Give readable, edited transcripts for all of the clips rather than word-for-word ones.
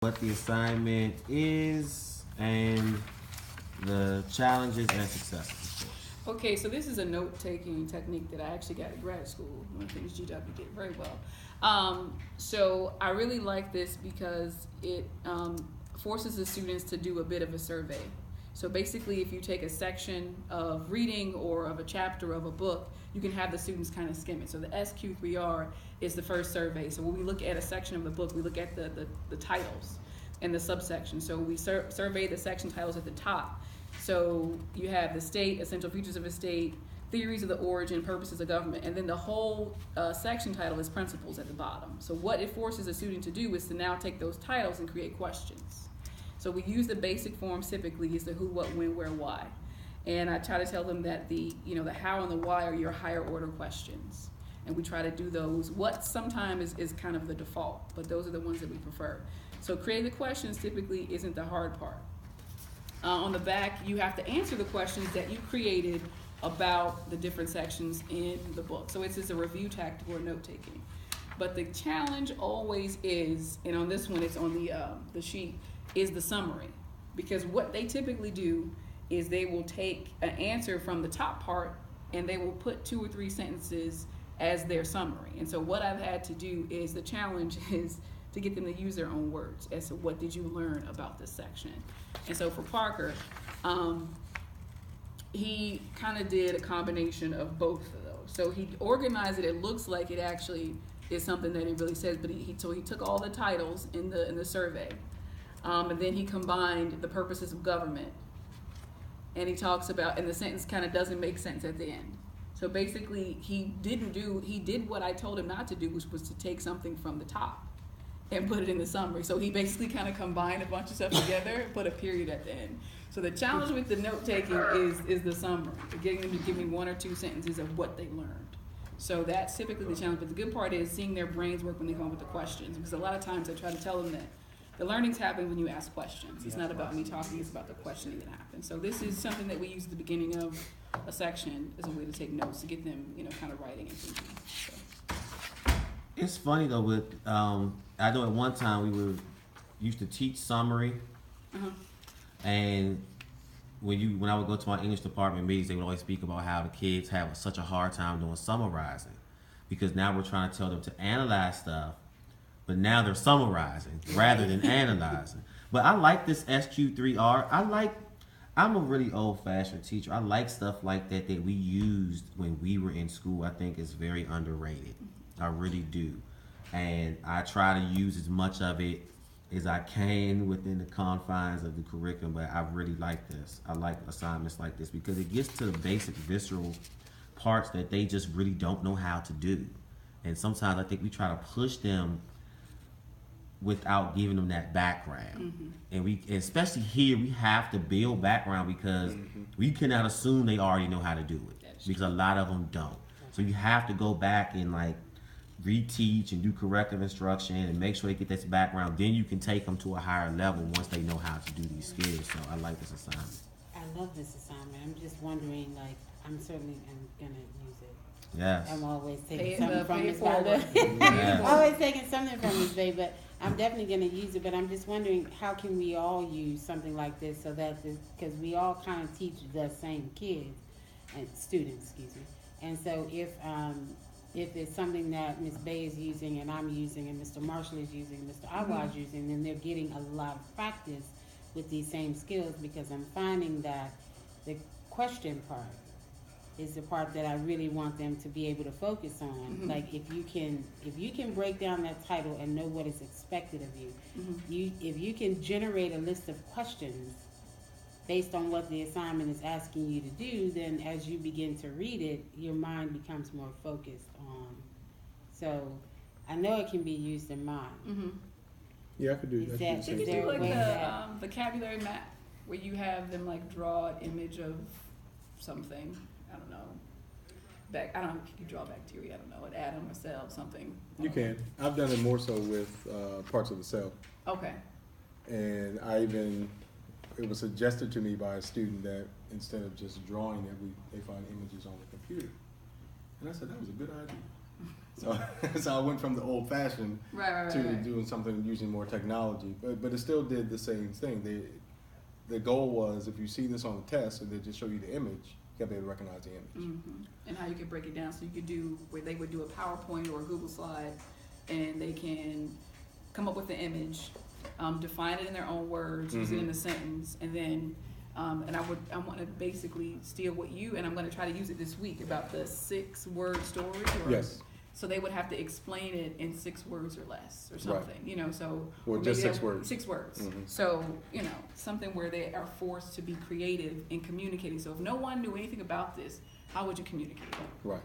what the assignment is and the challenges and successes, of course. Okay, so this is a note-taking technique that I actually got at grad school. One of the things GW did very well. So I really like this because it forces the students to do a bit of a survey. So basically, if you take a section of reading or of a chapter of a book, you can have the students kind of skim it. So the SQ3R is the first survey. So when we look at a section of the book, we look at the titles and the subsection. So we survey the section titles at the top. So you have the state, essential features of a state, theories of the origin, purposes of government, and then the whole section title is principles at the bottom. So what it forces a student to do is to now take those titles and create questions. So we use the basic forms typically is the who, what, when, where, why. And I try to tell them that the how and the why are your higher order questions. And we try to do those. What sometimes is kind of the default, but those are the ones that we prefer. So creating the questions typically isn't the hard part. On the back, you have to answer the questions that you created about the different sections in the book. So it's just a review tactic or note taking. But the challenge always is, and on this one it's on the sheet, is the summary. Because what they typically do is they will take an answer from the top part and they will put 2 or 3 sentences as their summary. And so what I've had to do is, the challenge is to get them to use their own words as to what did you learn about this section. And so for Parker, he kind of did a combination of both of those. So he organized it. It looks like it actually is something that it really says, but he took all the titles in the survey, and then he combined the purposes of government. And he talks about, and the sentence kind of doesn't make sense at the end. So basically, he did what I told him not to do, which was to take something from the top and put it in the summary. So he basically kind of combined a bunch of stuff together and put a period at the end. So the challenge with the note taking is the summary, getting them to give me 1 or 2 sentences of what they learned. So that's typically the challenge. But the good part is seeing their brains work when they come up with the questions. Because a lot of times I try to tell them that the learnings happen when you ask questions. It's not about me talking, it's about the questioning that happens. So this is something that we use at the beginning of a section as a way to take notes, to get them, kind of writing and thinking. So. It's funny though, with I know at one time we used to teach summary, and when I would go to my English department meetings, they would always speak about how the kids have such a hard time doing summarizing, because now we're trying to tell them to analyze stuff, but now they're summarizing rather than analyzing. But I like this SQ3R. I'm a really old-fashioned teacher. I like stuff like that we used when we were in school. I think it's very underrated. I really do. And I try to use as much of it as I can within the confines of the curriculum, but I really like this. I like assignments like this because it gets to the basic visceral parts that they just really don't know how to do. And sometimes I think we try to push them without giving them that background. And especially here, we have to build background because we cannot assume they already know how to do it, because a lot of them don't. So you have to go back and reteach and do corrective instruction and make sure they get this background. Then you can take them to a higher level once they know how to do these skills. So I like this assignment. I love this assignment. I'm just wondering, I'm certainly gonna use it. Yes. I'm always taking something from Miss Yes. I'm always taking something from Miss Bay, but I'm definitely gonna use it. But I'm just wondering, how can we all use something like this so that because we all kind of teach the same kids and students, excuse me. And so if it's something that Ms. Bay is using and I'm using and Mr. Marshall is using, Mr. Awa is using, then they're getting a lot of practice with these same skills, because I'm finding that the question part is the part that I really want them to be able to focus on. Like if you can break down that title and know what is expected of you, if you can generate a list of questions based on what the assignment is asking you to do, then as you begin to read it, your mind becomes more focused on. So I know it can be used in mine. Yeah, I could do that. You could do like the vocabulary map, where you have them draw an image of something. I don't know. I don't know if you draw bacteria. I don't know, an atom, a cell, something. You can. I've done it more so with parts of the cell. Okay. And it was suggested to me by a student that instead of just drawing it, they find images on the computer. And I said, that was a good idea. So, so I went from the old fashioned Right. to doing something using more technology, but it still did the same thing. The goal was if you see this on the test and they just show you the image, you gotta be able to recognize the image. And how you could break it down, so you could do where they would do a PowerPoint or a Google slide, and they can come up with the image, define it in their own words, use it in a sentence, and then and I want to basically steal what you, and I'm going to try to use it this week about the 6-word story. Yes. So they would have to explain it in 6 words or less, or something, you know. So Or just 6 words. 6 words. So something where they are forced to be creative in communicating. So if no one knew anything about this, how would you communicate? Right.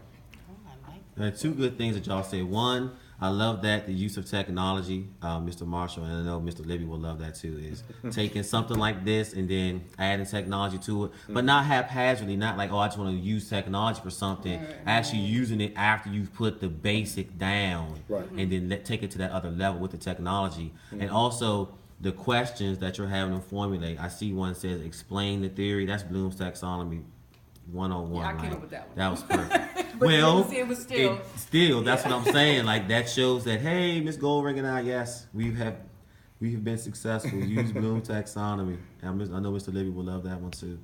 Oh, I like There are 2 good things that y'all said. One, I love that the use of technology, Mr. Marshall, and I know Mr. Libby will love that too, is taking something like this and then adding technology to it, but not haphazardly, not like, oh, I just want to use technology for something, actually using it after you've put the basic down, Right. and then take it to that other level with the technology. And also, the questions that you're having them formulate. I see one says, explain the theory. That's Bloom's taxonomy 101. Yeah, I came right? up with that one. That was perfect. But well, it was still. still, that's what I'm saying. Like, that shows that, hey, Miss Goldring and I, yes, we have been successful. Use Bloom taxonomy. And I know Mr. Libby will love that one too.